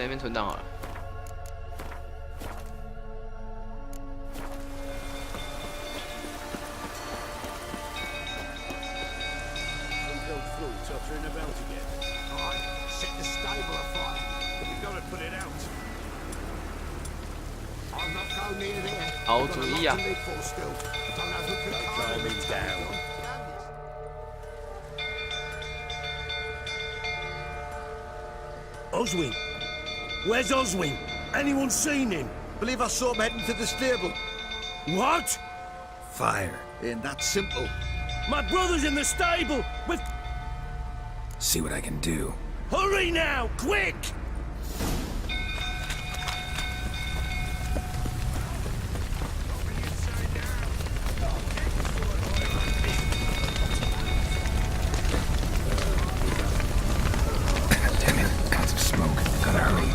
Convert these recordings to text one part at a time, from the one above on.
在那边存档好了。好主意啊！ Oswin? Where's Oswin? Anyone seen him? Believe I saw him heading to the stable. What? Fire. Ain't that simple. My brother's in the stable with... See what I can do. Hurry now, quick! Damn it, tons of smoke. Gotta hurry.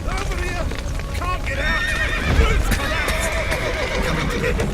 Over here! Can't get out! Roof, come out! Coming to get you.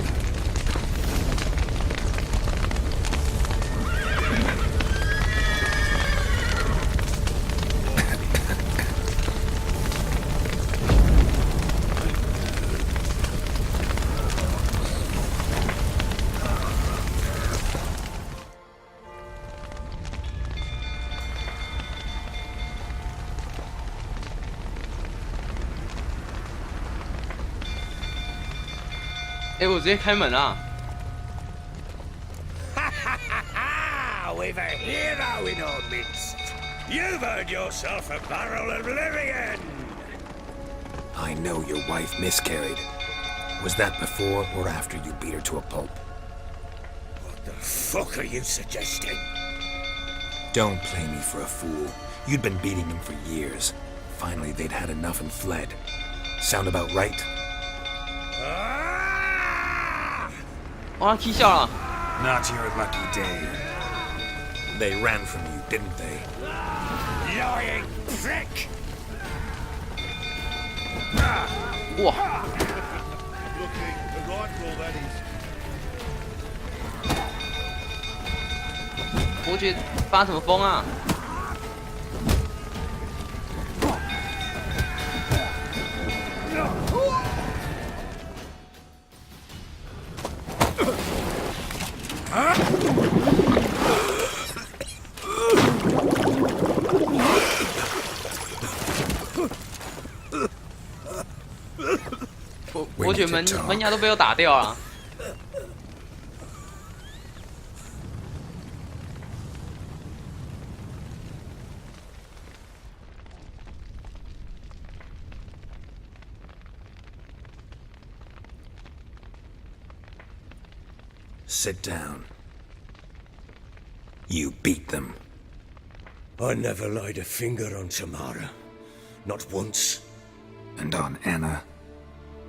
我直接开门啊！ We've a hero in our midst. You've earned yourself a barrel of oblivion. I know your wife miscarried. Was that before or after you beat her to a pulp? What the fuck are you suggesting? Don't play me for a fool. You'd been beating them for years. Finally, they'd had enough and fled. Sound about right? 哇，他 K 笑了。 Not your lucky day. They ran from you, didn't they? Lying prick! 哇！ Looking the rifle, that is. 伯爵发什么疯啊？ 伯爵门牙都被我打掉了。 Sit down. You beat them. I never laid a finger on Tamara. Not once. And on Anna?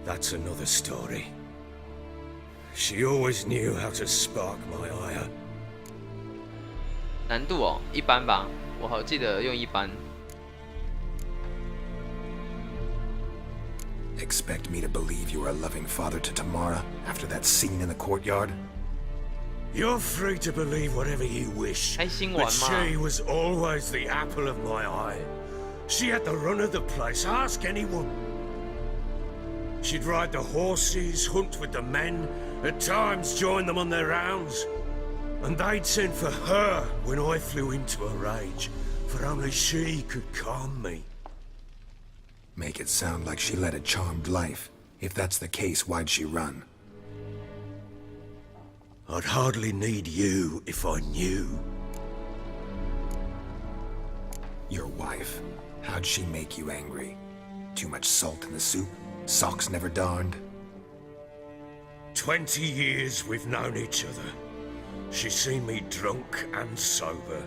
That's another story. She always knew how to spark my ire. 难度哦，一般吧，我好记得用一般。 Expect me to believe you were a loving father to Tamara after that scene in the courtyard? You're free to believe whatever you wish. 开心玩 But 嘛。 she was always the apple of my eye. She had the run of the place. Ask anyone. She'd ride the horses, hunt with the men, at times join them on their rounds. And they'd send for her when I flew into a rage, for only she could calm me. Make it sound like she led a charmed life. If that's the case, why'd she run? I'd hardly need you if I knew. Your wife. How'd she make you angry? Too much salt in the soup? Socks never darned? 20 years we've known each other. She's seen me drunk and sober.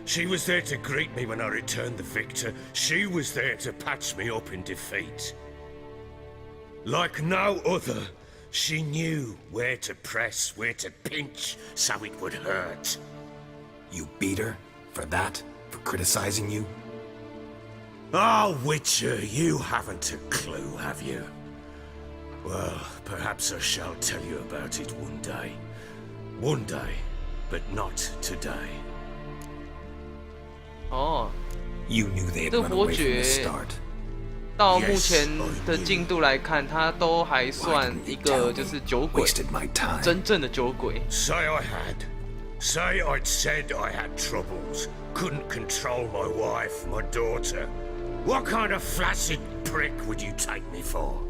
She was there to greet me when I returned the victor. She was there to patch me up in defeat. Like no other, she knew where to press, where to pinch, so it would hurt. You beat her? For that? For criticizing you? Oh, Witcher, you haven't a clue, have you? Well, perhaps I shall tell you about it one day. One day, but not today. 哦， You knew they had 这 run 伯 away from the 爵 start. 到目前的进度来看，他都还算一个就是酒鬼， Wasted my time. 真正的酒鬼。 Say I had. Say I'd said I had troubles. Couldn't control my wife, my daughter. What kind of flaccid prick would you take me for?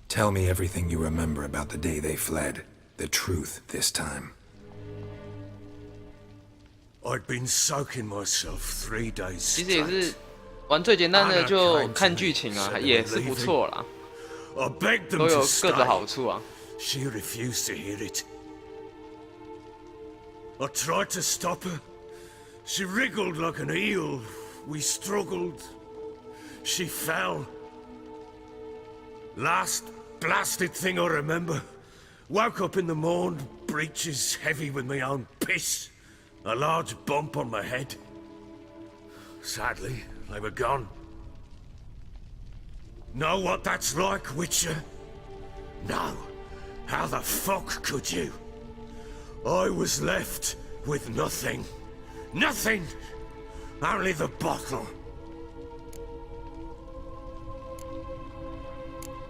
Tell me everything you remember about the day they fled. The truth this time. I'd been soaking myself 3 days 其实也 straight. 是玩最简单的，就看剧情啊，也是不错啦， I begged them 都有 to 各的好 stay. 处啊。 She refused to hear it. I tried to stop her. She wriggled like an eel. We struggled. She fell. Last blasted thing I remember. Woke up in the morn, breeches heavy with my own piss. A large bump on my head. Sadly, they were gone. Know what that's like, Witcher? No. How the fuck could you? I was left with nothing. Nothing! Only the bottle.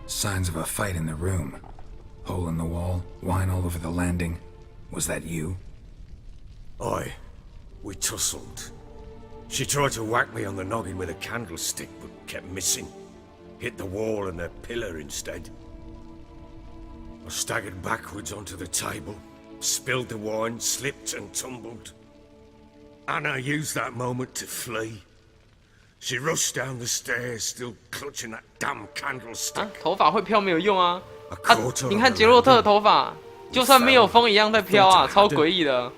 Signs of a fight in the room. Hole in the wall, wine all over the landing. Was that you? Aye. We tussled. She tried to whack me on the noggin with a candlestick, but kept missing. Hit the wall and a pillar instead. I staggered backwards onto the table, spilled the wine, slipped and tumbled. Anna used that moment to flee. She rushed down the stairs, still clutching that damn 啊 candlestick.，头发会飘没有用啊！ I 啊 caught her，你看杰洛特的头发，就算没有风一样在飘啊，超诡异的。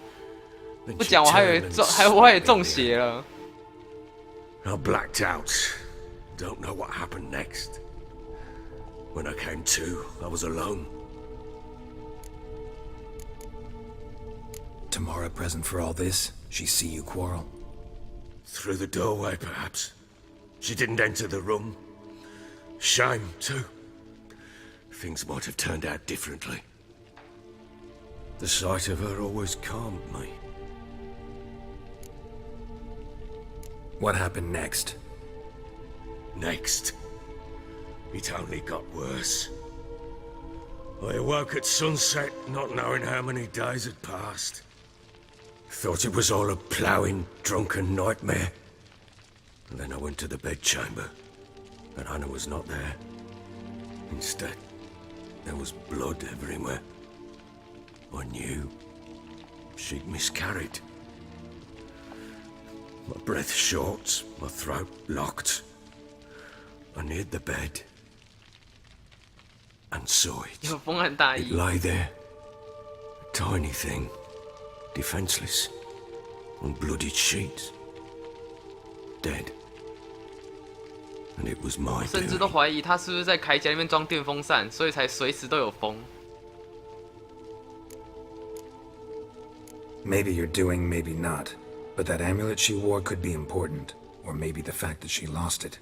Then 不 she 讲我还以 turned 为 and 中，我还以为 slapped 中 me. 邪了。 I blacked out. Don't know what happened next. When I came to, I was alone. Tamara present for all this? She see you quarrel? Through the doorway, perhaps. She didn't enter the room. Shame, too. Things might have turned out differently. The sight of her always calmed me. What happened next? Next, it only got worse. I awoke at sunset, not knowing how many days had passed. Thought it was all a ploughing, drunken nightmare. And then I went to the bedchamber, but Anna was not there. Instead, there was blood everywhere. I knew she'd miscarried. My breath short, my throat locked. I neared the bed and saw it. 有风和大 It 意， lay there, a tiny thing, defenseless, on bloodied sheets, dead. And it was my 甚至都 doing. 怀疑他是不是在铠甲里面装电风扇，所以才随时都有风。 Maybe you're doing, maybe not. But that amulet she wore could be important. Or maybe the fact that she lost it.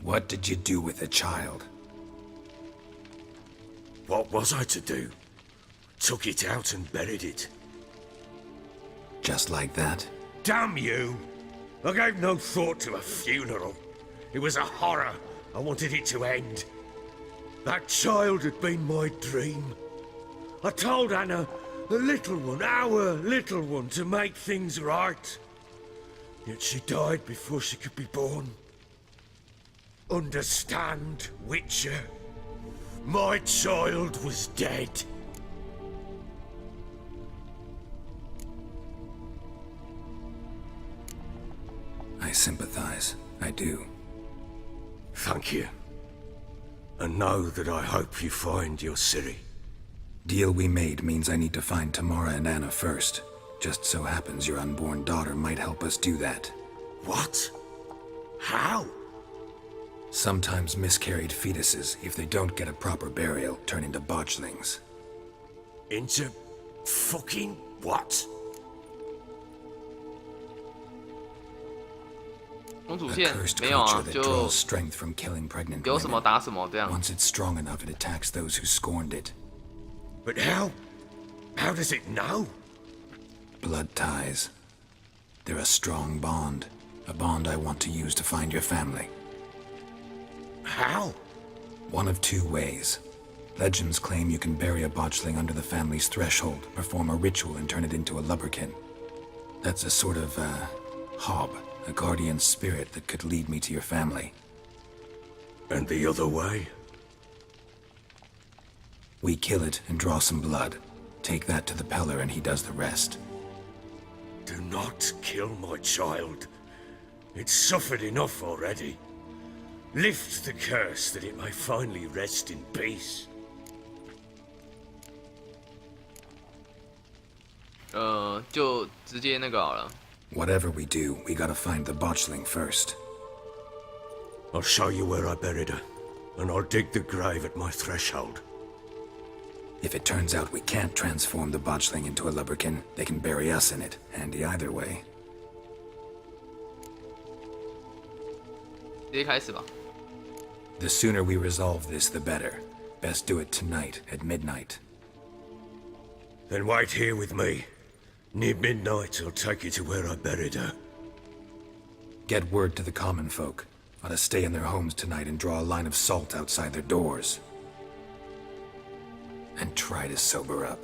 What did you do with the child? What was I to do? Took it out and buried it. Just like that? Damn you! I gave no thought to a funeral. It was a horror. I wanted it to end. That child had been my dream. I told Anna, the little one, our little one, to make things right. Yet she died before she could be born. Understand, Witcher? My child was dead. I sympathize. I do. Thank you. And know that I hope you find your Ciri. Deal we made means I need to find Tamara and Anna first. Just so happens your unborn daughter might help us do that. What? How? Sometimes miscarried fetuses, if they don't get a proper burial, turn into botchlings. Into fucking what? 公主 A 线 cursed 没有啊， creature that 就 draws strength from killing pregnant 有什么 women. 打什么这样。 Once it's strong enough, it attacks those who scorned it. But how? How does it know? Blood ties. They're a strong bond. A bond I want to use to find your family. How? One of two ways. Legends claim you can bury a botchling under the family's threshold, perform a ritual, and turn it into a lubberkin. That's a sort of, hob, a guardian spirit that could lead me to your family. And the other way? We kill it and draw some blood. Take that to the Peller and he does the rest. Do not kill my child. It's suffered enough already. Lift the curse that it may finally rest in peace. 就直接那个好了。 Whatever we do, we gotta find the botchling first. I'll show you where I buried her, and I'll dig the grave at my threshold. If it turns out we can't transform the botchling into a lubberkin, they can bury us in it. Handy either way. 直接开始吧。 The sooner we resolve this, the better. Best do it tonight at midnight. Then wait here with me. Near midnight, I'll take you to where I buried her. Get word to the common folk. Ought to stay in their homes tonight and draw a line of salt outside their doors. And try to sober up.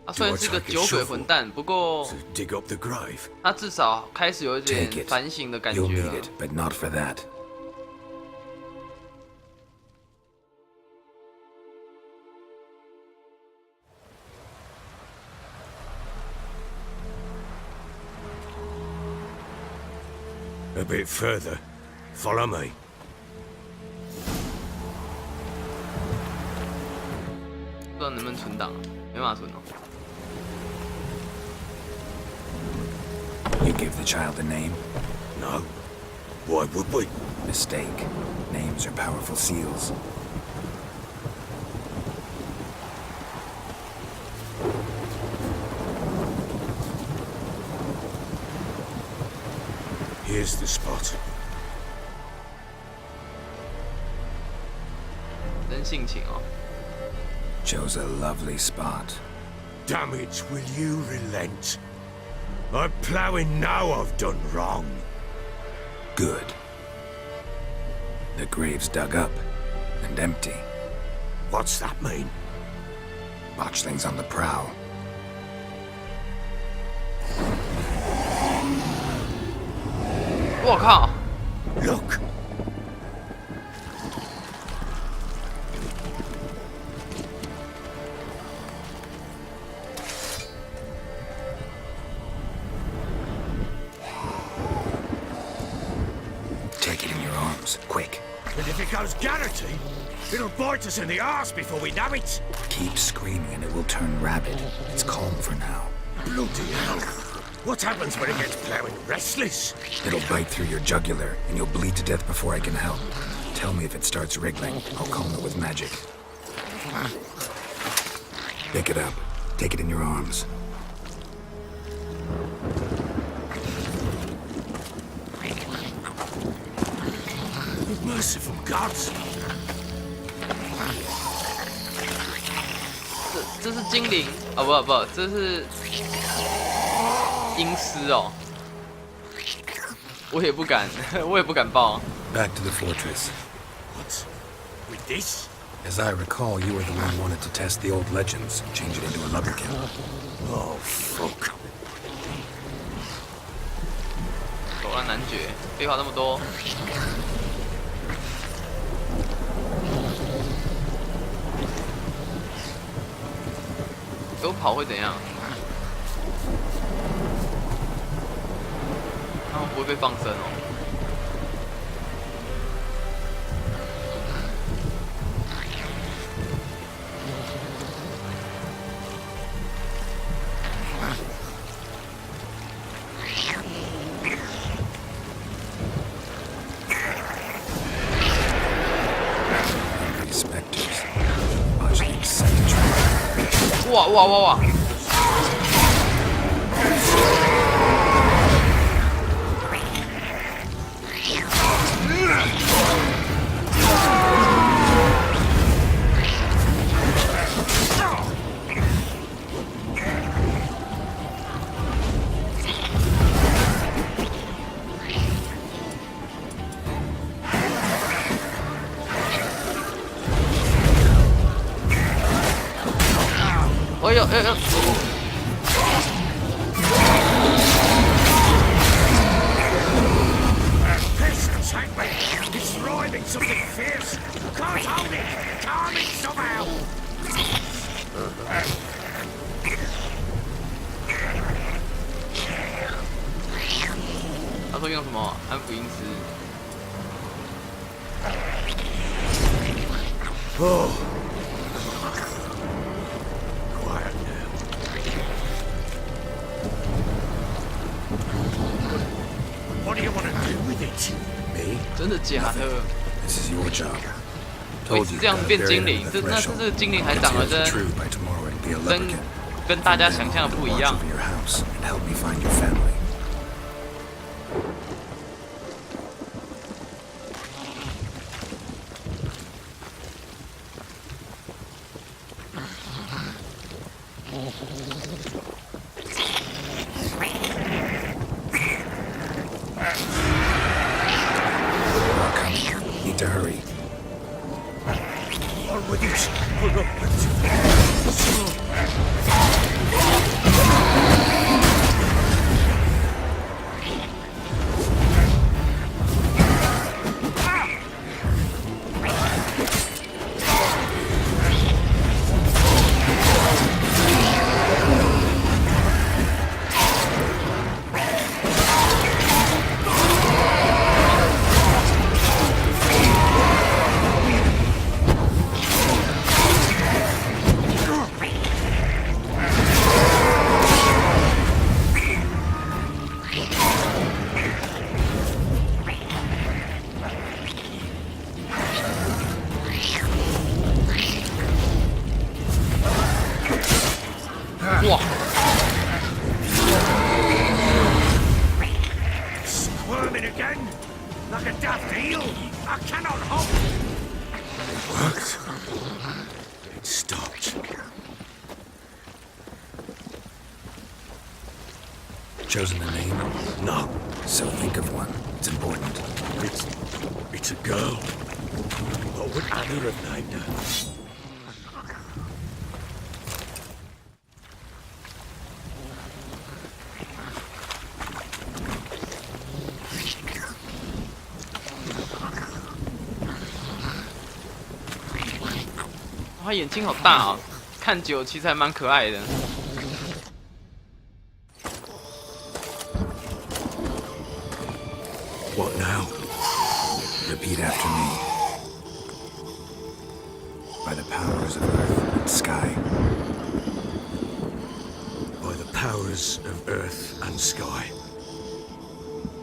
他虽然是个酒鬼混蛋，不过 To dig up the grave. 他至少开始有一 Take 点 it. 反省的感觉 You'll 了 need。it, but not for that. A bit further. Follow me. 不知道能不能存档，没办法存哦。 You give the child a name? No. Why would we? Mistake. Names are powerful seals. Here's the spot. 真性情哦。 Chose a lovely spot. Damn it, will you relent? I'm ploughing now I've done wrong. Good. The grave's dug up and empty. What's that mean? Botchling's on the prowl. .我靠！ Look! Take it in your arms, quick. And if it goes Garrity, it'll bite us in the arse before we know it. Keep screaming and it will turn rabid. It's calm for now. Bloody hell. What happens when it gets ploughing restless? It'll bite through your jugular and you'll bleed to death before I can help. Tell me if it starts wriggling. I'll calm it with magic. Pick it up. Take it in your arms. Merciful gods. 这是精灵啊，不，这是阴尸哦。我也不敢，我也不敢报。 Back to the fortress. What? With this? As I recall, you were the one who wanted to test the old legends, change it into a lubberkin. Oh, fuck. 狗狼男爵，废话那么多。给我跑会怎样？他们不会被放生哦。哇哇哇！哎呦哎呦！ It's thriving something fierce. Can't hold it. Calm it somehow. 他说用什么安抚音师？ Oh. Quiet now. What do you want to do with it? Me? 真的假的？ This is your job. 我一直这样子变精灵，这个精灵还长得真 True by tomorrow it'll be a 跟 leprechaun. 跟大家想象的不一 Watch 样。 over your house and help me find your family. Need to hurry. On with it. Pull up with it. Squirming again? Like a daft eel? I cannot hope. It worked. It stopped. Chosen a name? No, So think of one. It's important. it's a girl. What would Anna have named her? "他眼睛好大哦，看久其实还蛮可爱的。 What now? Repeat after me. By the powers of earth and sky. By the powers of earth and sky.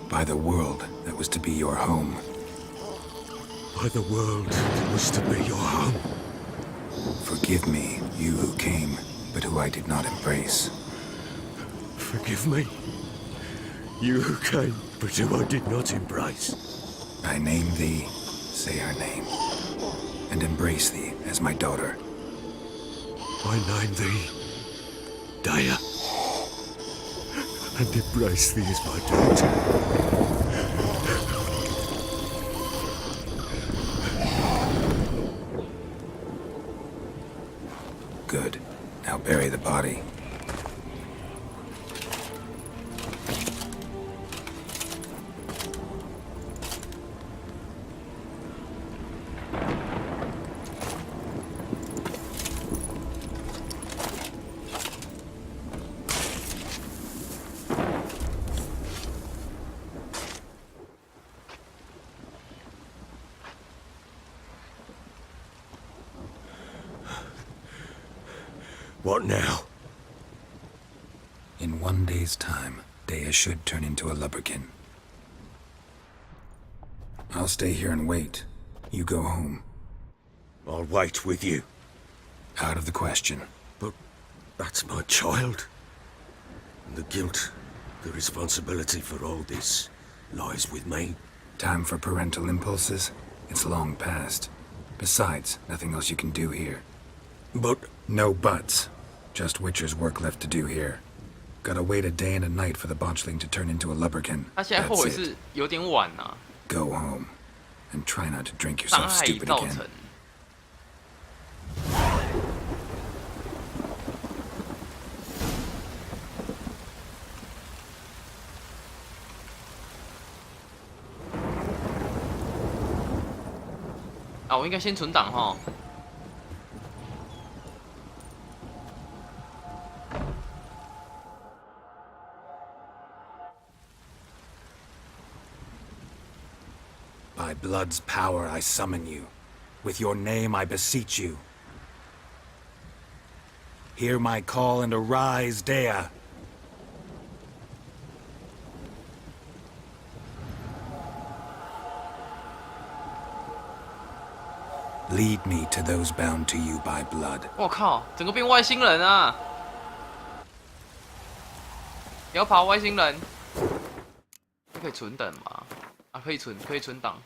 By the world that was to be your home. By the world that was to be your home. Forgive me, you who came, but who I did not embrace. Forgive me. You who came, but who I did not embrace. I name thee, say her name, and embrace thee as my daughter. I name thee Daya, and embrace thee as my daughter. Good. Now bury the body. What now? In 1 day's time, Dea should turn into a lubberkin. I'll stay here and wait. You go home. I'll wait with you. Out of the question. But That's my child. And the guilt, the responsibility for all this lies with me. Time for parental impulses? It's long past. Besides, nothing else you can do here. But No buts. Just Witcher's work left to do here. Gotta wait a day and a night for the botchling to turn into a lubberkin. 他现在后悔 That's it. 是有点晚啊， Go home. And try not to drink 伤 yourself 害已 stupid 造 again. 成。啊，我应该先存档哈。By blood's power I summon you. With your name I beseech you. Hear my call and arise, Dea. Lead me to those bound to you by blood. 我靠，整个变外星人啊！不要跑，外星人！可以存等吗？啊，可以存档。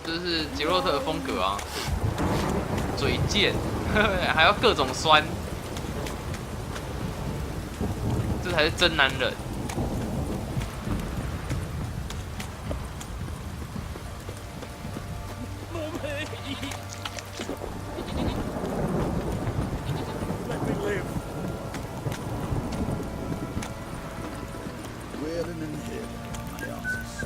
这是杰洛特的风格啊，嘴贱，还要各种酸，这才是真男人。let me live. We're in an here, my asses.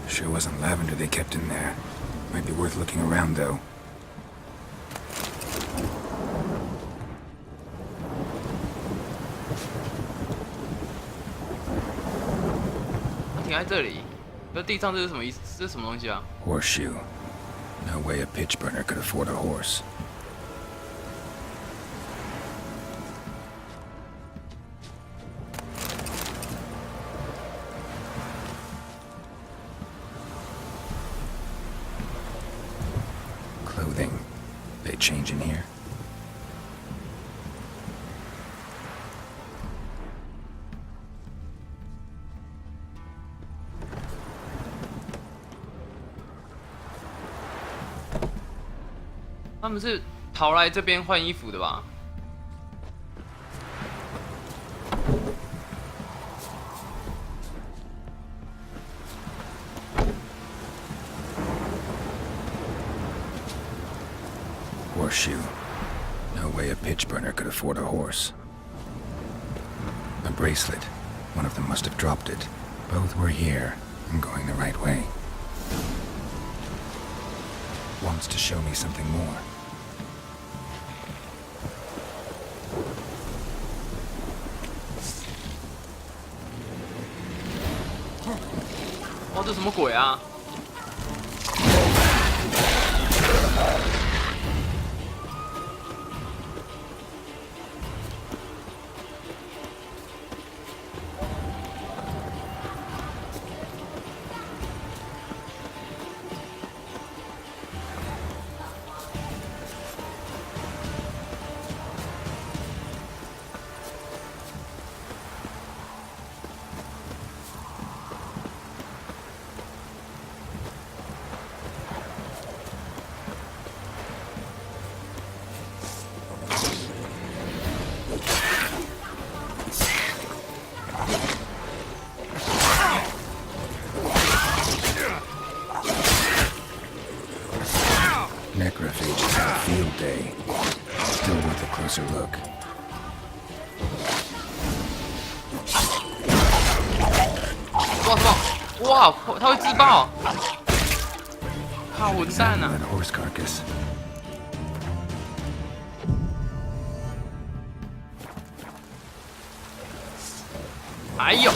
Sure wasn't lavender they kept in there. Might be worth looking around, though. 停在这里，那地上这是什么意思？这是什么东西啊？ Horseshoe. No way a pitch burner could afford a horse. Clothing. They change in here? 他们是逃来这边换衣服的吧？ Horseshoe. No way a pitch burner could afford a horse. A bracelet. One of them must have dropped it. Both were here. I'm going the right way. Wants to show me something more. 哦，这什么鬼啊？哇，它会自爆！好混蛋啊！ That horse carcass. 哎呦！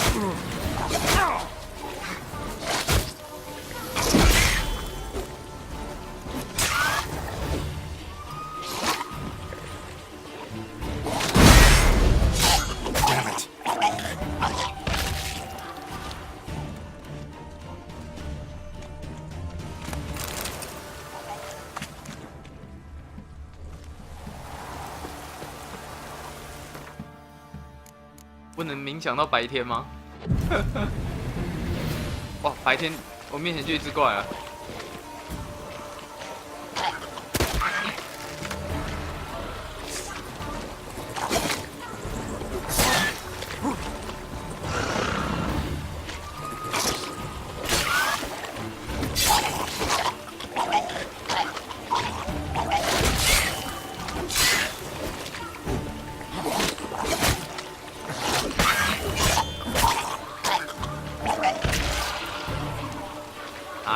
不能冥想到白天吗？哇，白天我面前就一只怪了。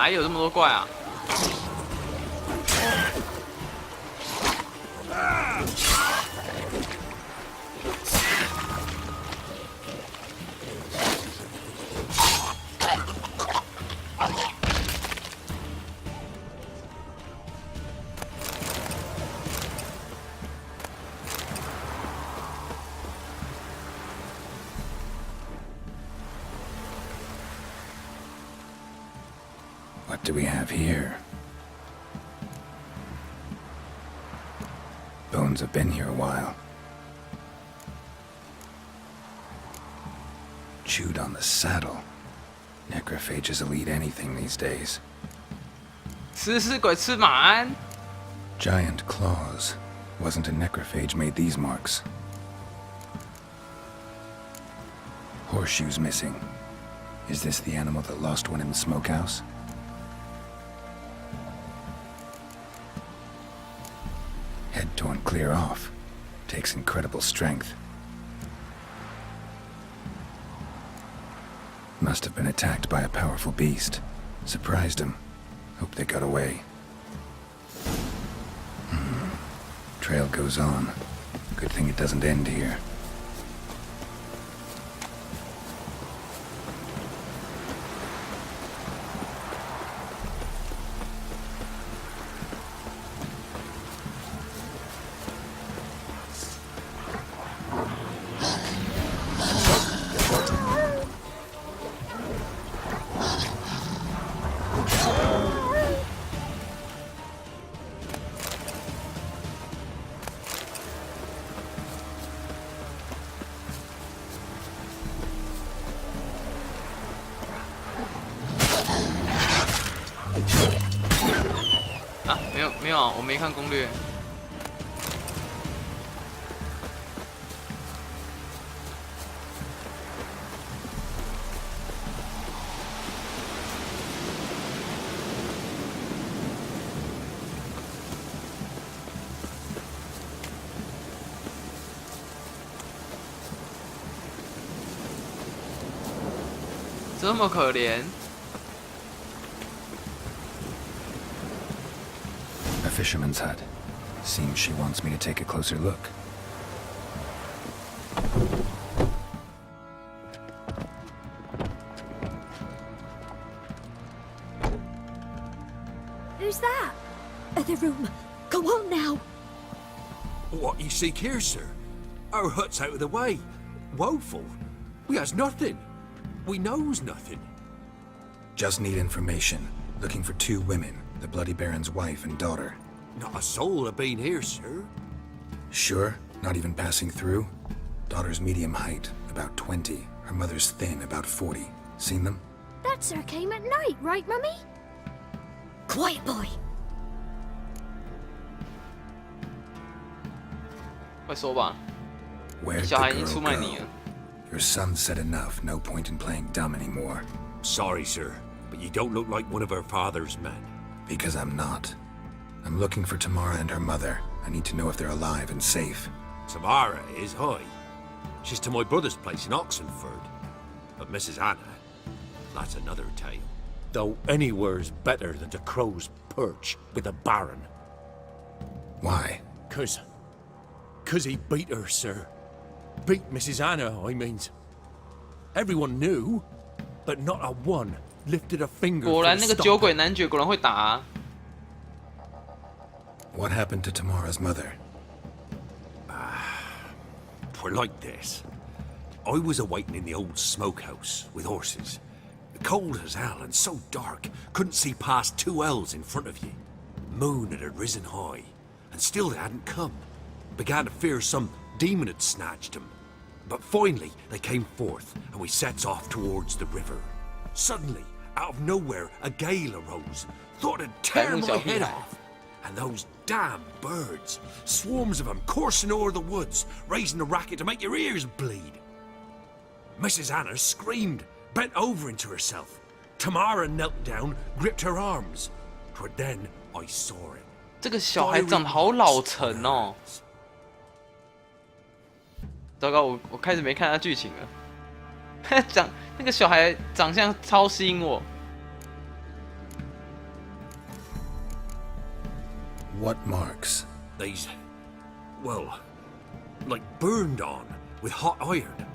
哪有这么多怪啊？ What do we have here? Bones have been here a while. Chewed on the saddle. Necrophages will eat anything these days. 吃鬼吃满。 Giant claws. Wasn't a necrophage made these marks. Horseshoes missing. Is this the animal that lost one in the smokehouse? Head torn clear off. Takes incredible strength. Must have been attacked by a powerful beast. Surprised him. Hope they got away. Trail goes on. Good thing it doesn't end here.啊，没有啊，我没看攻略。这么可怜。 A fisherman's hut. Seems she wants me to take a closer look. Who's that? Other room. Go on now. What you seek here, sir? Our hut's out of the way. Woeful. We has nothing. We knows nothing. Just need information. Looking for 2 women. The Bloody Baron's wife and daughter. Not a soul have been here, sir. Sure? Not even passing through? Daughter's medium height, about 20. Her mother's thin, about 40. Seen them? That sir came at night, right, Mummy? Quiet, boy. 快说吧， Where'd 小 the 孩已经 girl 出卖你 go? 了。 Your son said enough. No point in playing dumb anymore. Sorry, sir, but you don't look like one of our father's men. Because I'm not. I'm looking for Tamara and her mother. I need to know if they're alive and safe. Tamara is high. She's to my brother's place in Oxenford. But Mrs. Anna, that's another tale. Though anywhere's better than the crow's perch with the Baron. Why? Cause he beat her, sir. Beat Mrs. Anna, I means. Everyone knew, but not a one lifted a finger 果 for 然 to 那个 stop 酒鬼 her. 男爵果然会打啊。 What happened to Tamara's mother?'Twere like this. I was awaiting in the old smokehouse with horses. Cold as hell and so dark, couldn't see past 2 ells in front of you. Moon had risen high, and still they hadn't come. Began to fear some demon had snatched them. But finally they came forth, and we sets off towards the river. Suddenly, out of nowhere, a gale arose. Thought it'd tear my head off. And those damn birds, swarms of them coursing o'er the woods, raising a racket to make your ears bleed. Mrs. Anna screamed, bent over into herself. Tamara knelt down, gripped her arms. 'Twere then I saw it. 这个小孩长得好老成哦。糟糕，我开始没看他剧情了。长那个小孩长相超吸引我。 What marks? These, well, like burned on with hot iron.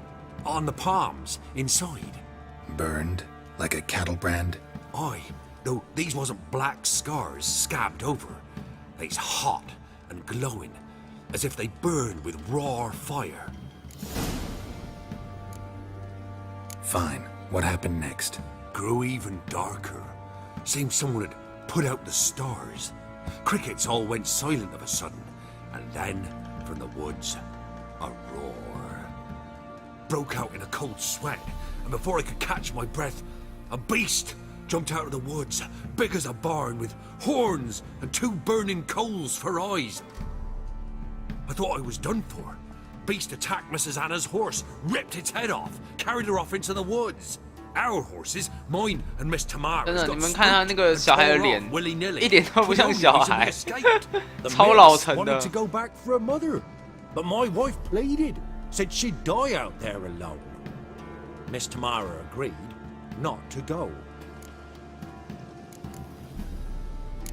On the palms, inside. Burned? Like a cattle brand? Aye, though these wasn't black scars scabbed over. They's hot and glowing, as if they burned with raw fire. Fine. What happened next? Grew even darker. Seemed someone had put out the stars. Crickets all went silent of a sudden, and then, from the woods, a roar. Broke out in a cold sweat, and before I could catch my breath, a beast jumped out of the woods, big as a barn, with horns and 2 burning coals for eyes. I thought I was done for. Beast attacked Mrs. Anna's horse, ripped its head off, carried her off into the woods. Our horses, mine and Miss Tamara, 真的，你们看他那个小孩的脸， willy-nilly. 一点都不像小孩， The 超老 miss 成的 wanted。to go back for her mother, but my wife pleaded, said she'd die out there alone. Miss Tamara agreed not to go.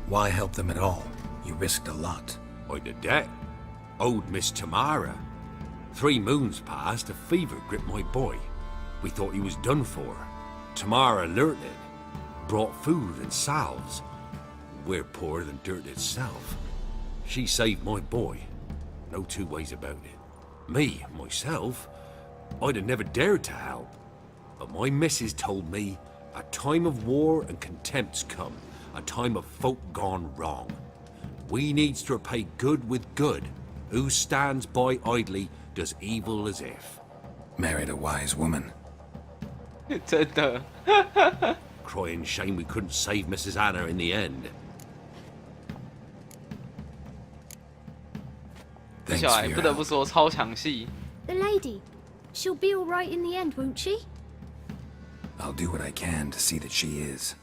Why help them at all? You risked a lot. I'd a debt. Owed Miss Tamara. 3 moons passed, a fever gripped my boy. We thought he was done for. Tamara learnt it. Brought food and salves. We're poorer than dirt itself. She saved my boy. No 2 ways about it. Me, myself, I'd have never dared to help. But my missus told me a time of war and contempt's come. A time of folk gone wrong. We needs to repay good with good. Who stands by idly does evil as if. Married a wise woman. 真的。 Crying shame we couldn't save Mrs. Anna in the end. 这 Thanks 小 for 孩 your 不得不 help. 说超强戏。 The lady. She'll be all right in the end, won't she? I'll do what I can to see that she is.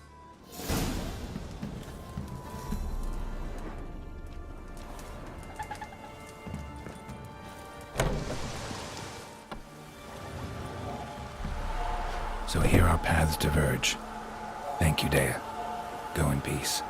So here our paths diverge. Thank you, Dea. Go in peace.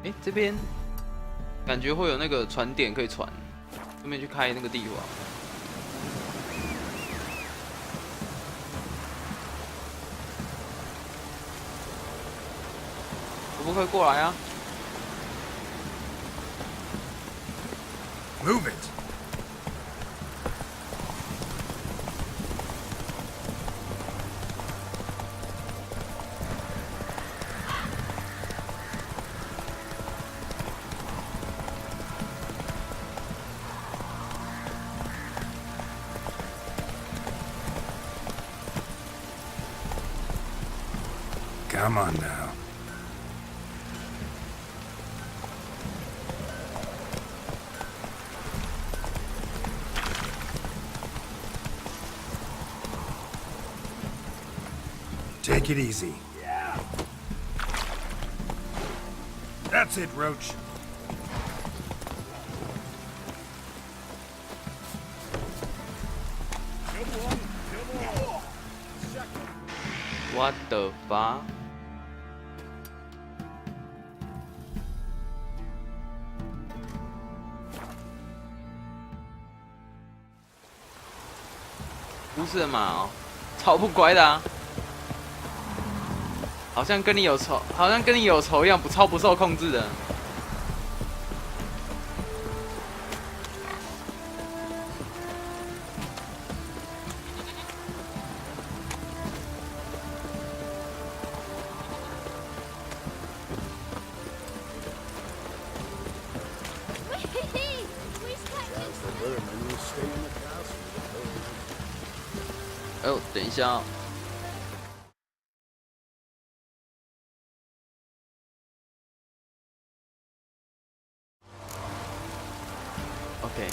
哎，这边感觉会有那个船点可以传，顺便去开那个地方。可不可以过来啊？ Move it! Come on now. Take it easy. That's it, Roach. What the fuck？ 巫师的马哦，超不乖的啊！好像跟你有仇，好像跟你有仇一样，超不受控制的。哦，等一下哦。OK。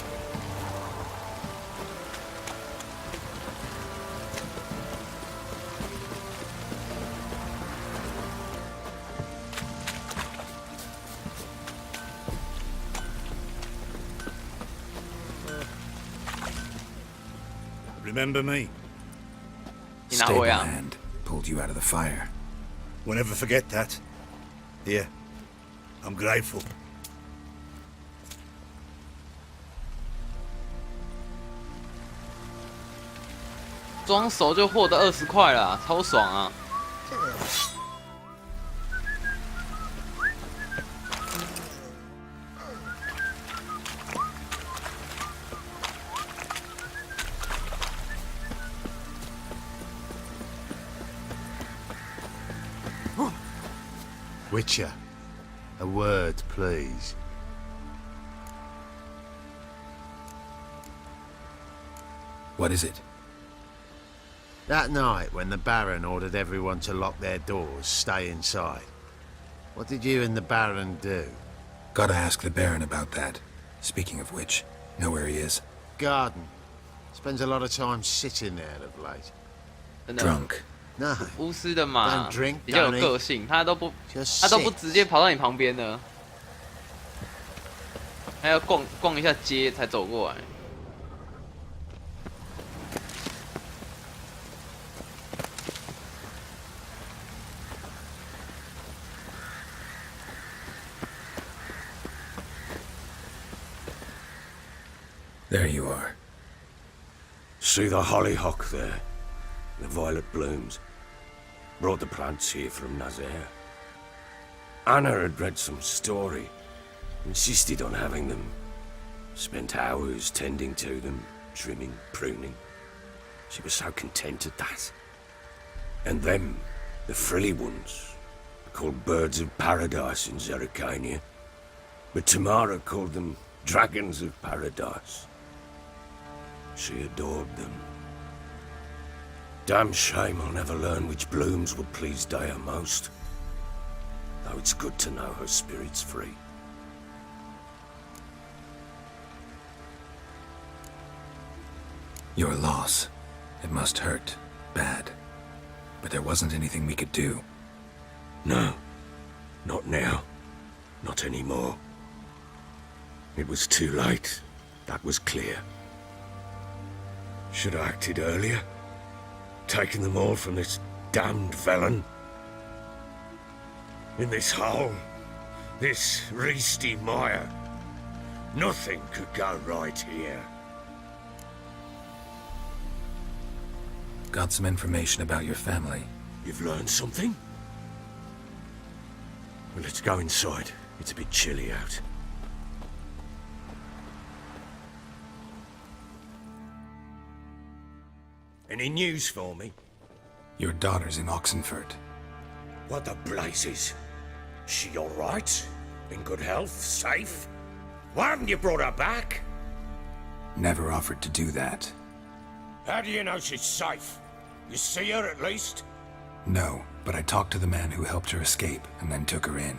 Remember me? 你拿我 Stable 呀？ hand pulled you out of the fire. Won't ever forget that. Here, I'm grateful. 装熟就获得20块啦，超爽啊！ Witcher, a word, please. What is it? That night when the Baron ordered everyone to lock their doors, stay inside. What did you and the Baron do? Gotta ask the Baron about that. Speaking of which, know where he is? Garden. Spends a lot of time sitting there of late. 真的， Drunk. No, 巫师的马 Don't drink, 比较有 don't eat. 个性，他都不 just 他都不 sit. 直接跑到你旁边的，还要逛一下街才走过来。 There you are. See the hollyhock there? The violet blooms. Brought the plants here from Nazaire. Anna had read some story. Insisted on having them. Spent hours tending to them, trimming, pruning. She was so content at that. And them, the frilly ones, called birds of paradise in Zerrikania. But Tamara called them dragons of paradise. She adored them. Damn shame I'll never learn which blooms would please Dea most. Though it's good to know her spirit's free. Your loss. It must hurt. Bad. But there wasn't anything we could do. No. Not now. Not anymore. It was too late. That was clear. Should have acted earlier. Taken them all from this damned felon. In this hole. This reesty mire. Nothing could go right here. Got some information about your family. You've learned something? Well, let's go inside. It's a bit chilly out. Any news for me? Your daughter's in Oxenfurt. What the blazes? She all right? In good health? Safe? Why haven't you brought her back? Never offered to do that. How do you know she's safe? You see her at least? No, but I talked to the man who helped her escape and then took her in.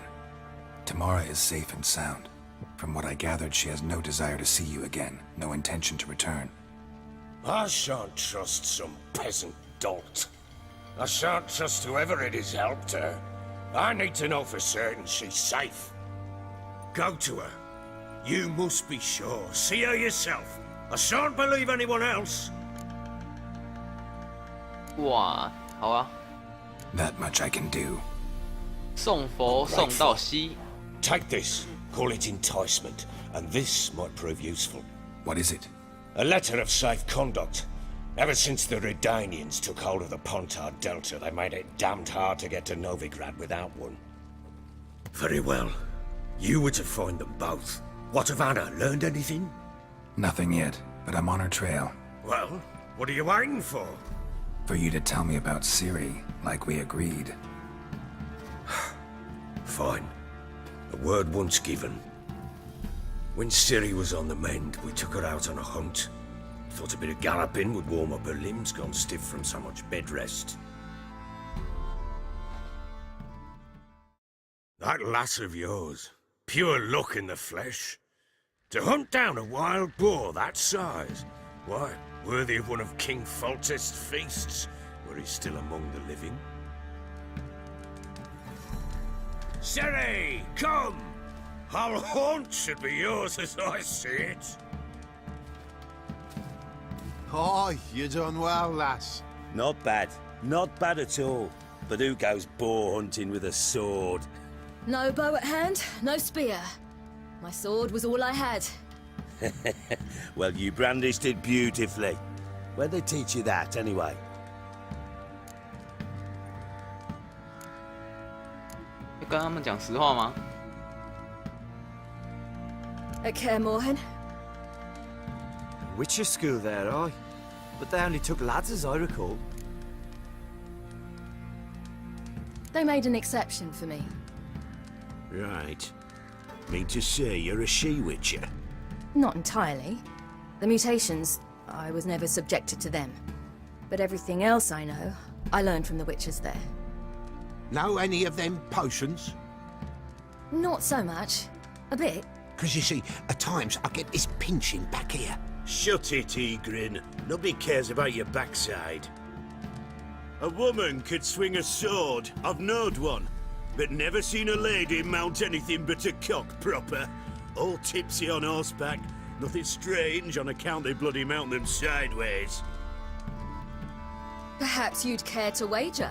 Tamara is safe and sound. From what I gathered, she has no desire to see you again, no intention to return. I shan't trust some peasant dolt. I shan't trust whoever it is helped her. I need to know for certain she's safe. Go to her. You must be sure. See her yourself. I shan't believe anyone else. 哇，好啊， That much I can do. 送佛送到西。 Take this. Call it enticement, and this might prove useful. What is it? A letter of safe conduct. Ever since the Redanians took hold of the Pontar Delta, they made it damned hard to get to Novigrad without one. Very well. You were to find them both. What of Anna? Learned anything? Nothing yet, but I'm on her trail. Well, what are you waiting for? For you to tell me about Ciri, like we agreed. Fine. A word once given. When Ciri was on the mend, we took her out on a hunt. Thought a bit of galloping would warm up her limbs, gone stiff from so much bed rest. That lass of yours, pure luck in the flesh. To hunt down a wild boar that size, why, worthy of one of King Foltest's feasts, where he's still among the living. Ciri, come! Our haunt should be yours as I see it. Oh, you done well, lass. Not bad. Not bad at all. But who goes boar hunting with a sword? No bow at hand, no spear. My sword was all I had. Well, you brandished it beautifully. Where'd they teach you that, anyway? 要跟他们讲实话吗？ At Kaer Morhen. Witcher school there, aye. But they only took lads, as I recall. They made an exception for me. Right. Mean to say you're a she-witcher? Not entirely. The mutations, I was never subjected to them. But everything else I know, I learned from the witches there. Know any of them potions? Not so much. A bit. Because you see, at times I get this pinching back here. Shut it, Egrin. Nobody cares about your backside. A woman could swing a sword. I've knowed one. But never seen a lady mount anything but a cock proper. All tipsy on horseback. Nothing strange on account they bloody mount them sideways. Perhaps you'd care to wager?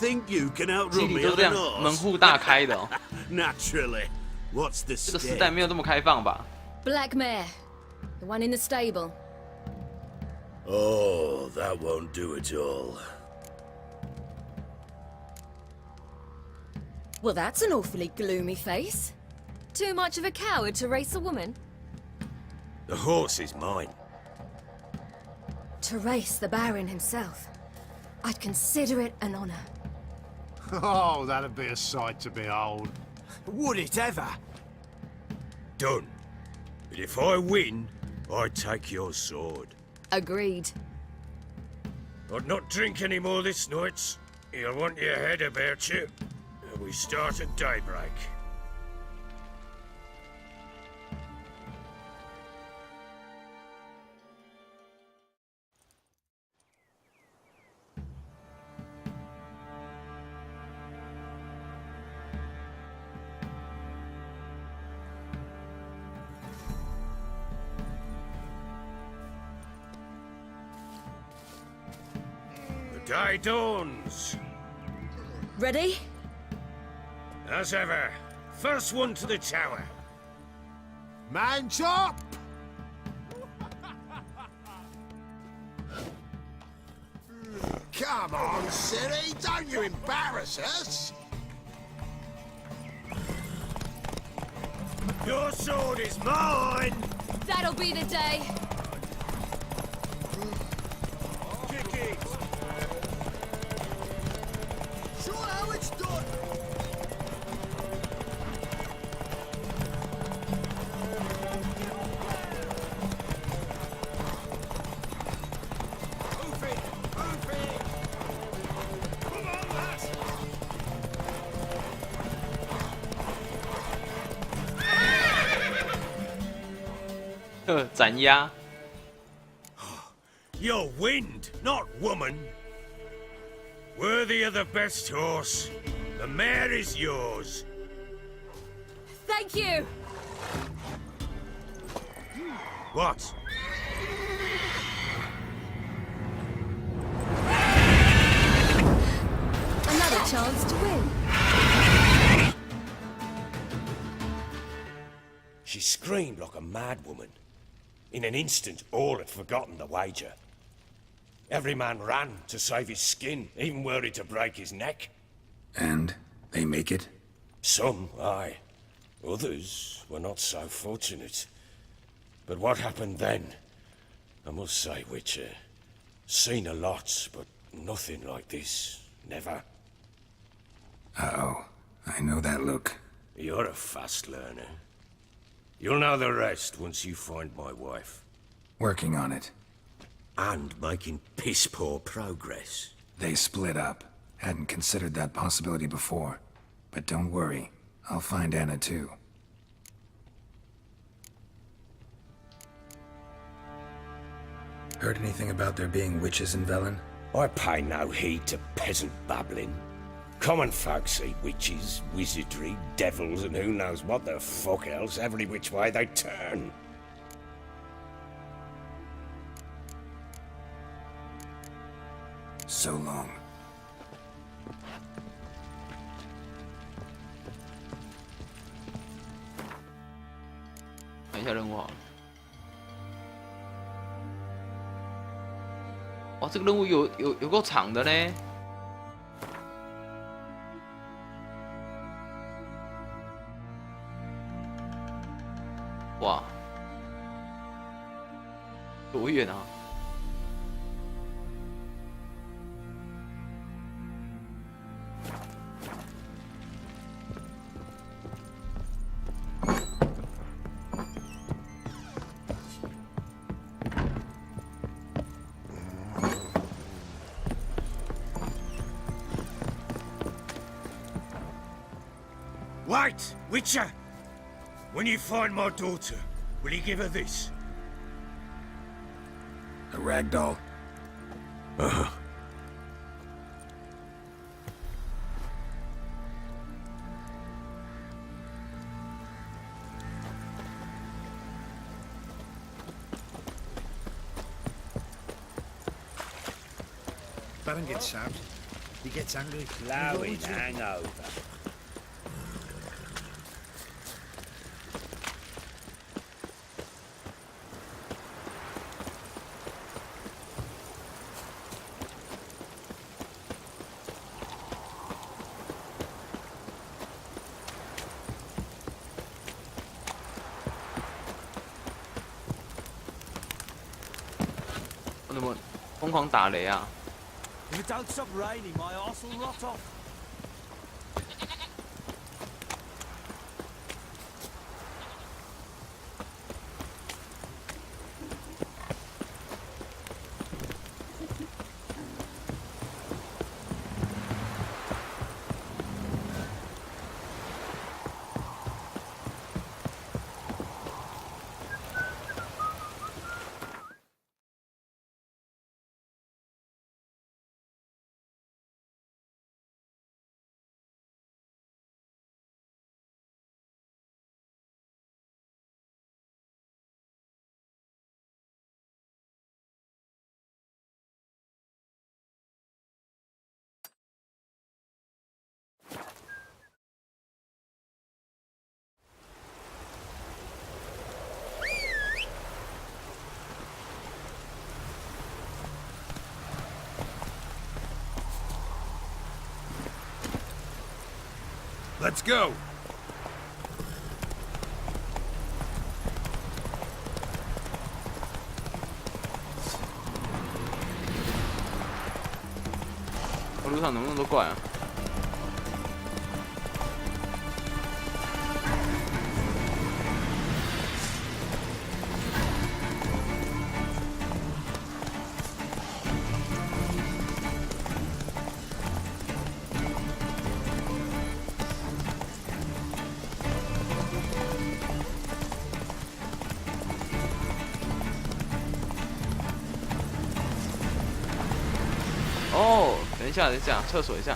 Think you can 基 outrun 里 me 都 on 这 an 样门 horse? 户大开的哦。 Naturally. What's the 这个时 stake? 代没有这么开放吧？ Black mare. The one in the stable. Oh, that won't do it all. Well, that's an awfully gloomy face. Too much of a coward to race a woman? The horse is mine. To race the Baron himself. I'd consider it an honor. Oh, that'd be a sight to behold. Would it ever? Done. But if I win, I take your sword. Agreed. I'd not drink any more this night. You'll want your head about you. And we start at daybreak. The day dawns. Ready? As ever, first one to the tower. Man chop! Come on, Ciri, don't you embarrass us! Your sword is mine! That'll be the day. Kick it! Show how it's done! Move it! Move it! Come on, lass! 斩压。 You're wind, not woman. Worthy of the best horse. The mare is yours. Thank you! What? Another chance to win. She screamed like a mad woman. In an instant, all had forgotten the wager. Every man ran to save his skin, even worried to break his neck. And they make it? Some, aye. Others were not so fortunate. But what happened then? I must say, Witcher, seen a lot, but nothing like this. Never. Uh-oh. I know that look. You're a fast learner. You'll know the rest once you find my wife. Working on it. And making piss-poor progress. They split up. Hadn't considered that possibility before. But don't worry. I'll find Anna too. Heard anything about there being witches in Velen? I pay no heed to peasant babbling. Common folk see witches, wizardry, devils, and who knows what the fuck else every which way they turn. So long. 看一下任务好了。哇，这个任务有够长的呢。哇，多远啊？ Wait, Witcher! When you find my daughter, will you give her this? A rag doll. Uh-huh. Baron gets sad. He gets angry. Flowing hangover.我怎么疯狂打雷啊？ If it don't stop raining, my arse will rot off. Let's go.我路上怎么那么多怪啊？ 哦，哦，等一下，厕所一下。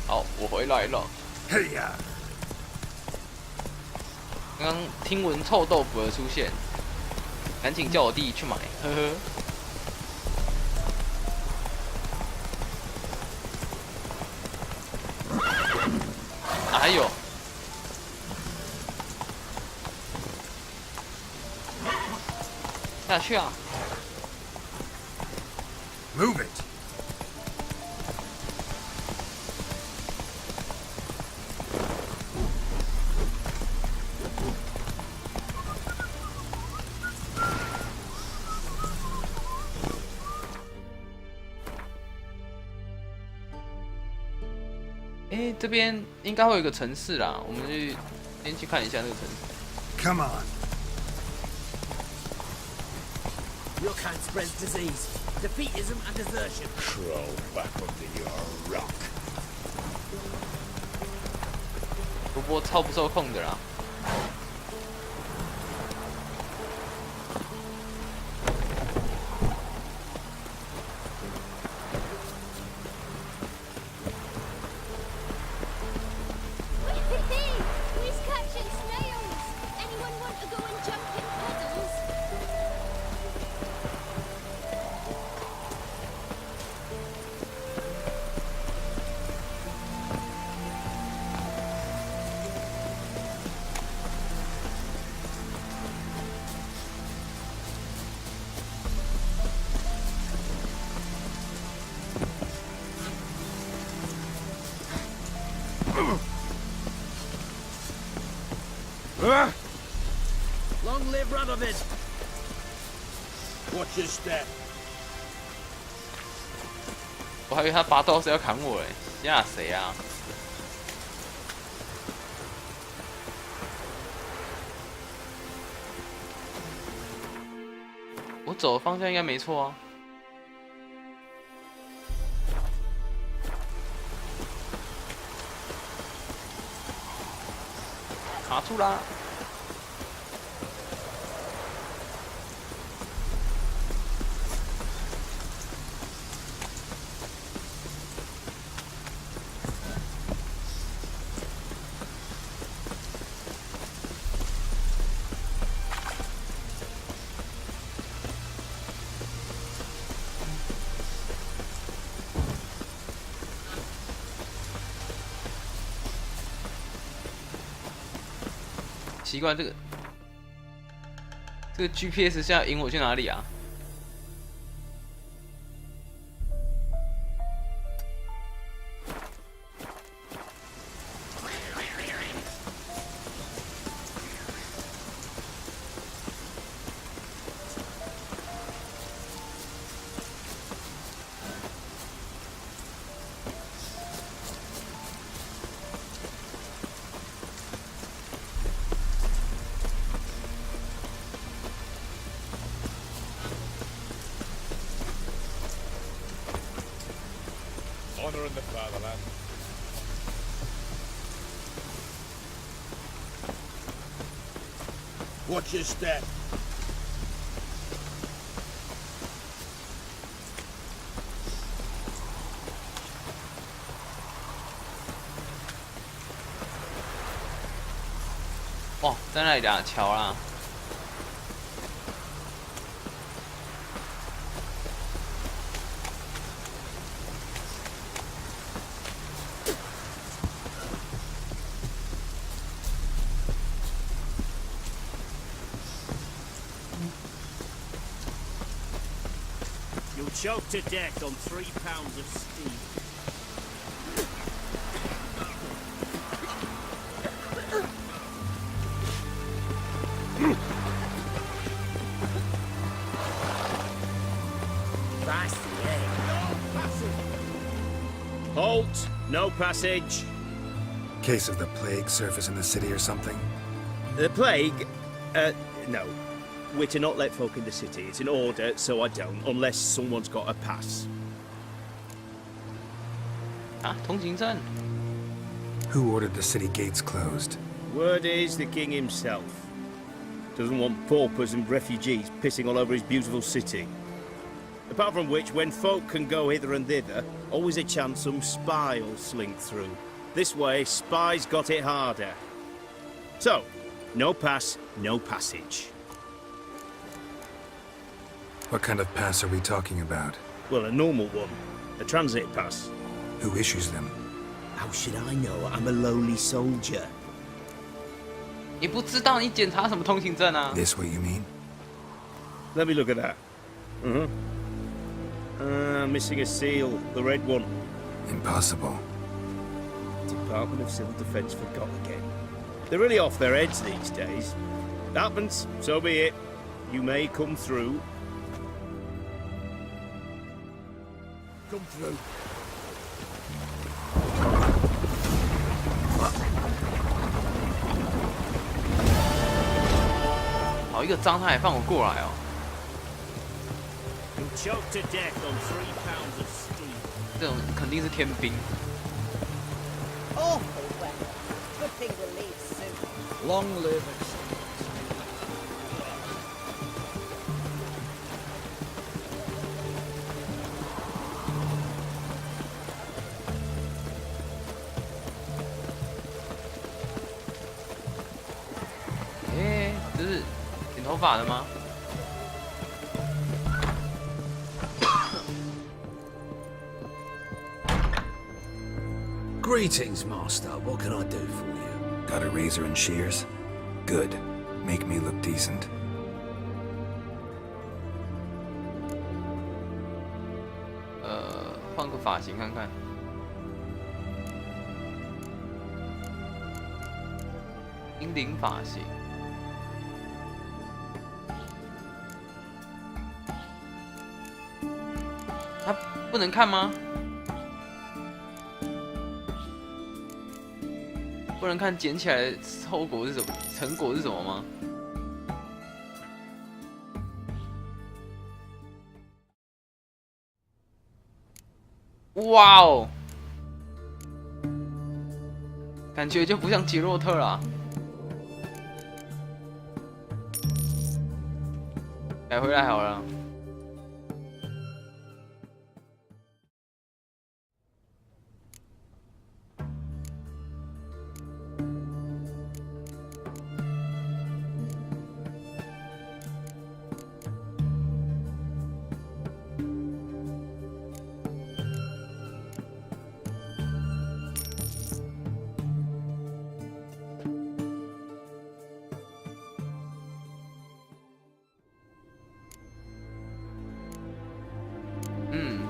好，我回来了。嘿呀！刚刚听闻臭豆腐的出现，赶紧叫我弟去买，呵呵。哎呦！下去啊 Move it. 这边应该会有一个城市啦，我们先去看一下那个城市。Come on. Your kind spreads disease, defeatism and desertion. Crawl back under your rock. 不过超不受控的啦。Long live Radovid! Watch your step. 我还以为他拔刀是要砍我哎，吓谁啊？我走的方向应该没错啊。卡住啦！奇怪，这个 GPS 现在引我去哪里啊？ mother and the fatherland. Watch your step.哦，在那里的桥啦。You'll choke to death on 3 pounds of steam. That's the egg. Halt! No passage. Case of the plague surface in the city or something? The plague? No. We're to not let folk in the city. It's an order, so I don't, unless someone's got a pass. 啊，通行证。 Who ordered the city gates closed? Word is the king himself. Doesn't want paupers and refugees pissing all over his beautiful city. Apart from which, when folk can go hither and thither, always a chance some spy will slink through. This way, spies got it harder. So, no pass, no passage. What kind of pass are we talking about? Well, a normal one. A transit pass. Who issues them? How should I know? I'm a lowly soldier. 你不知道你检查什么通行证啊？ This what you mean? Let me look at that. Missing a seal. The red one. Impossible. Department of Civil Defence forgot again. They're really off their heads these days. Happens, so be it. You may come through. Come through. 好一个章，他还放我过来哦。 You'll choke to death on 3 pounds of steam. 这种肯定是天兵。 Awful weather. Good thing we'll leave soon. Long live it. Eh, 这是剪头发的吗？ Greetings, master. What can I do for you? Got a razor and shears? Good. Make me look decent. 换个发型看看。英灵发型。他不能看吗？不能看捡起来的后果是什么？成果是什么吗？哇哦，感觉就不像杰洛特啦。改回来好了。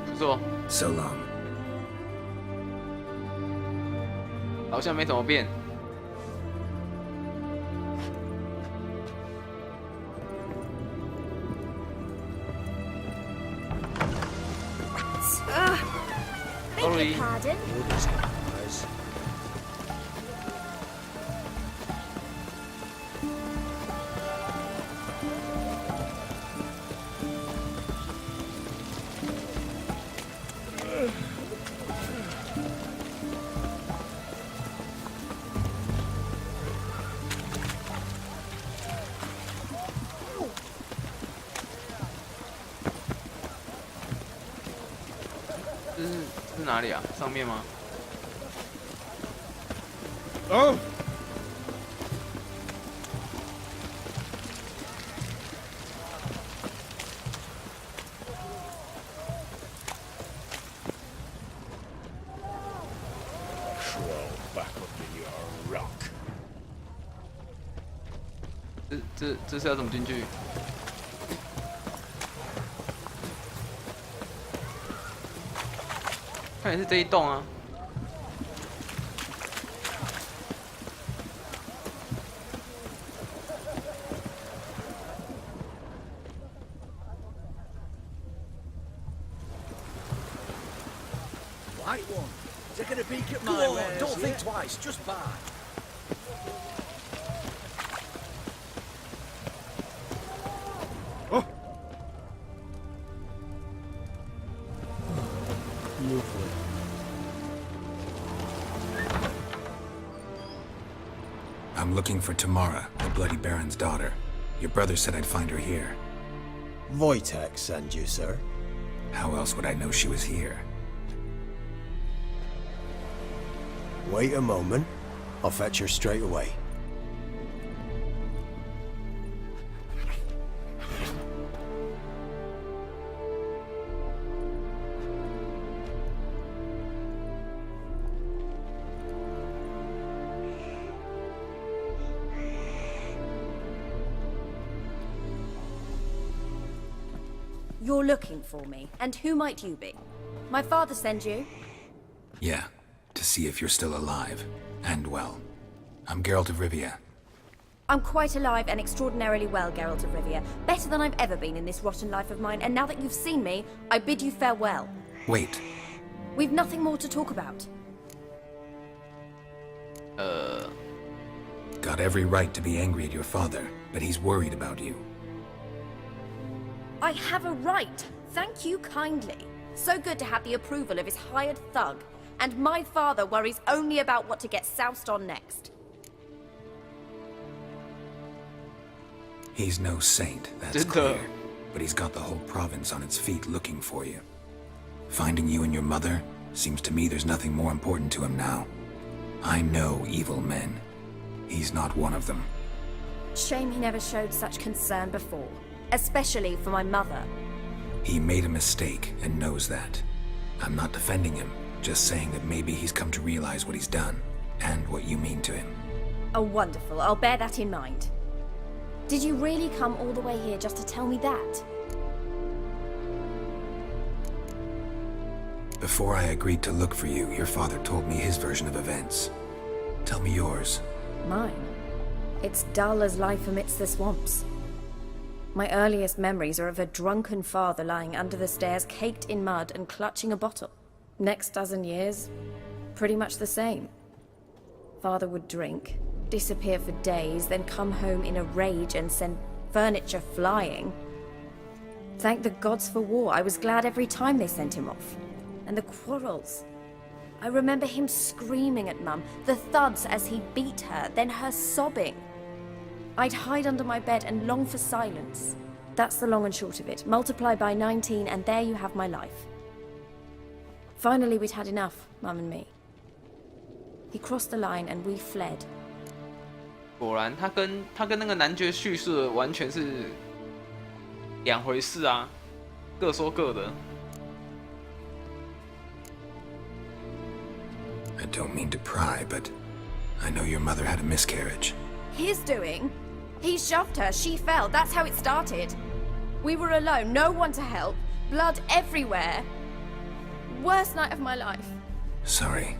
不错， So long. 好像没怎么变。Beg your pardon? Orders, guys. 这是哪里啊？上面吗？哦。这是要怎么进去？看来是这一栋啊。White one. Taking a peek at my wares. Don't think twice. Just buy. I'm looking for Tamara, the Bloody Baron's daughter. Your brother said I'd find her here. Wojtek send you, sir. How else would I know she was here? Wait a moment. I'll fetch her straight away. You're looking for me, and who might you be? My father sent you? Yeah, to see if you're still alive. And well. I'm Geralt of Rivia. I'm quite alive and extraordinarily well, Geralt of Rivia. Better than I've ever been in this rotten life of mine, and now that you've seen me, I bid you farewell. Wait. We've nothing more to talk about. Got every right to be angry at your father, but he's worried about you. I have a right. Thank you kindly. So good to have the approval of his hired thug. And my father worries only about what to get soused on next. He's no saint, that's clear. But he's got the whole province on its feet looking for you. Finding you and your mother, seems to me there's nothing more important to him now. I know evil men. He's not one of them. Shame he never showed such concern before. Especially for my mother. He made a mistake and knows that. I'm not defending him, just saying that maybe he's come to realize what he's done, and what you mean to him. Oh, wonderful. I'll bear that in mind. Did you really come all the way here just to tell me that? Before I agreed to look for you, your father told me his version of events. Tell me yours. Mine? It's dull as life amidst the swamps. My earliest memories are of a drunken father lying under the stairs, caked in mud and clutching a bottle. Next dozen years, pretty much the same. Father would drink, disappear for days, then come home in a rage and send furniture flying. Thank the gods for war. I was glad every time they sent him off. And the quarrels. I remember him screaming at Mum, the thuds as he beat her, then her sobbing. I'd hide under my bed and long for silence. That's the long and short of it. Multiply by 19 and there you have my life. Finally we'd had enough, Mum and me. He crossed the line and we fled. 果然，他跟那个男爵叙述的完全是两回事啊，各说各的。I don't mean to pry, but I know your mother had a miscarriage. His doing? He shoved her, she fell, that's how it started. We were alone, no one to help, blood everywhere. Worst night of my life. Sorry.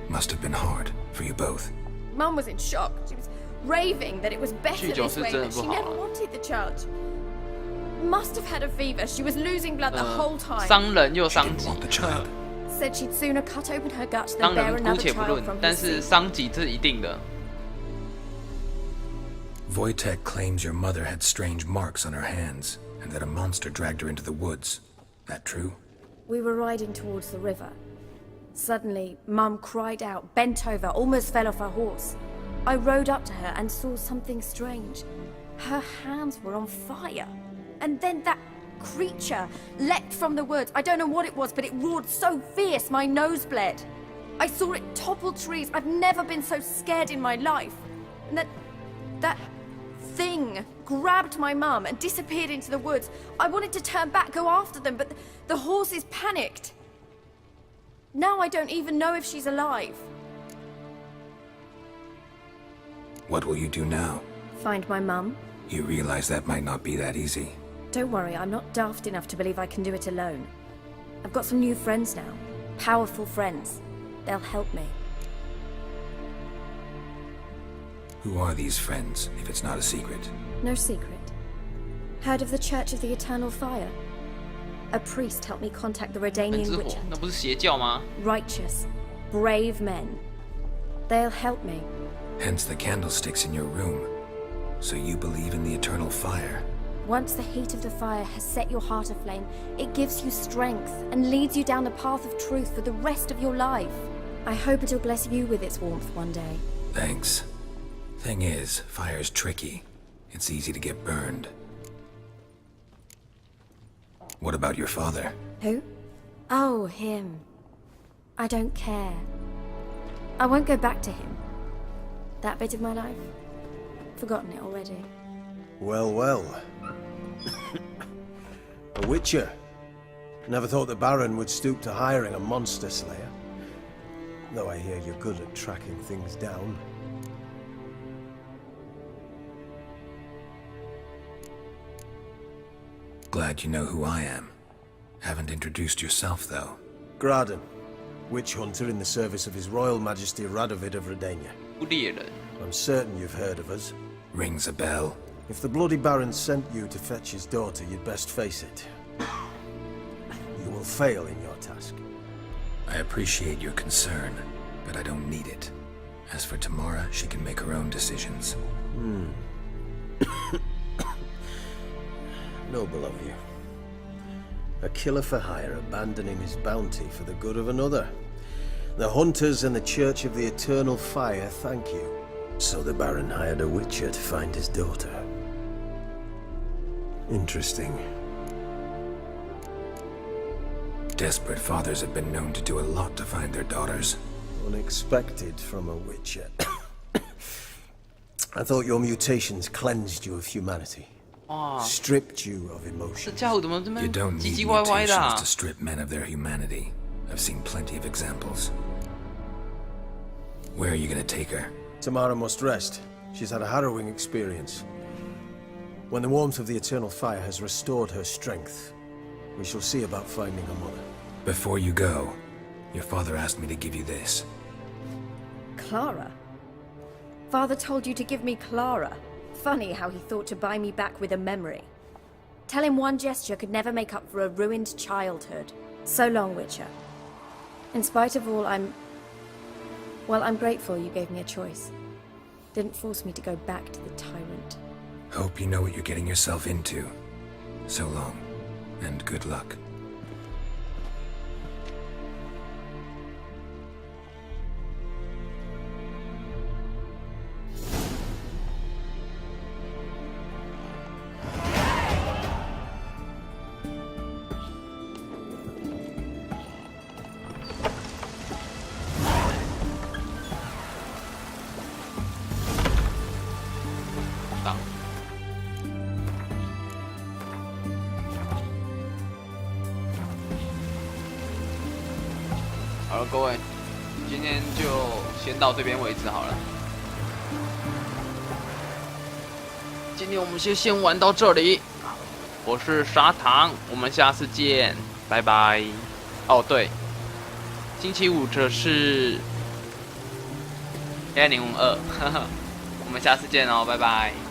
Must have been hard for you both. Mum was in shock. She was raving that it was better this way, but she never wanted the child. Must have had a fever. She was losing blood the whole time. 伤人又伤己。 Said she'd sooner cut open her gut than bear another child from his 但是伤己这是一定的。 Wojtek claims your mother had strange marks on her hands, and that a monster dragged her into the woods. That true? We were riding towards the river. Suddenly, Mum cried out, bent over, almost fell off her horse. I rode up to her and saw something strange. Her hands were on fire. And then that creature leapt from the woods. I don't know what it was, but it roared so fierce my nose bled. I saw it topple trees. I've never been so scared in my life. And that thing grabbed my mum and disappeared into the woods. I wanted to turn back, go after them, but the horses panicked. Now I don't even know if she's alive. What will you do now? Find my mum. You realize that might not be that easy. Don't worry, I'm not daft enough to believe I can do it alone. I've got some new friends now. Powerful friends. They'll help me. Who are these friends, if it's not a secret? No secret. Heard of the Church of the Eternal Fire? A priest helped me contact the Redanian witch. 那不是邪教吗？ Righteous, brave men. They'll help me. Hence the candlesticks in your room. So you believe in the eternal fire? Once the heat of the fire has set your heart aflame, it gives you strength and leads you down the path of truth for the rest of your life. I hope it'll bless you with its warmth one day. Thanks. Thing is, fire's tricky. It's easy to get burned. What about your father? Who? Oh, him. I don't care. I won't go back to him. That bit of my life? Forgotten it already. Well, well. A witcher. Never thought the Baron would stoop to hiring a monster slayer. Though I hear you're good at tracking things down. Glad you know who I am. Haven't introduced yourself, though. Graden, witch hunter in the service of His Royal Majesty Radovid of Redania. 猎人。 I'm certain you've heard of us. Rings a bell. If the Bloody Baron sent you to fetch his daughter, you'd best face it. You will fail in your task. I appreciate your concern, but I don't need it. As for Tamara, she can make her own decisions. Noble of you. A killer for hire abandoning his bounty for the good of another. The hunters and the Church of the Eternal Fire thank you. So the Baron hired a witcher to find his daughter. Interesting. Desperate fathers have been known to do a lot to find their daughters. Unexpected from a witcher. I thought your mutations cleansed you of humanity. Stripped you of emotion. You don't need mutations to strip men of their humanity. I've seen plenty of examples. Where are you gonna take her? Tamara must rest. She's had a harrowing experience. When the warmth of the Eternal Fire has restored her strength, we shall see about finding her mother. Before you go, your father asked me to give you this. Clara? Father told you to give me Clara. Funny how he thought to buy me back with a memory. Tell him one gesture could never make up for a ruined childhood. So long, Witcher. In spite of all, I'm grateful you gave me a choice. Didn't force me to go back to the tyrant. Hope you know what you're getting yourself into. So long, and good luck.好了，各位，今天就先到这边为止好了。今天我们先玩到这里。我是砂糖，我们下次见，拜拜。哦，对，星期五这是《黑暗灵魂2》，我们下次见哦，拜拜。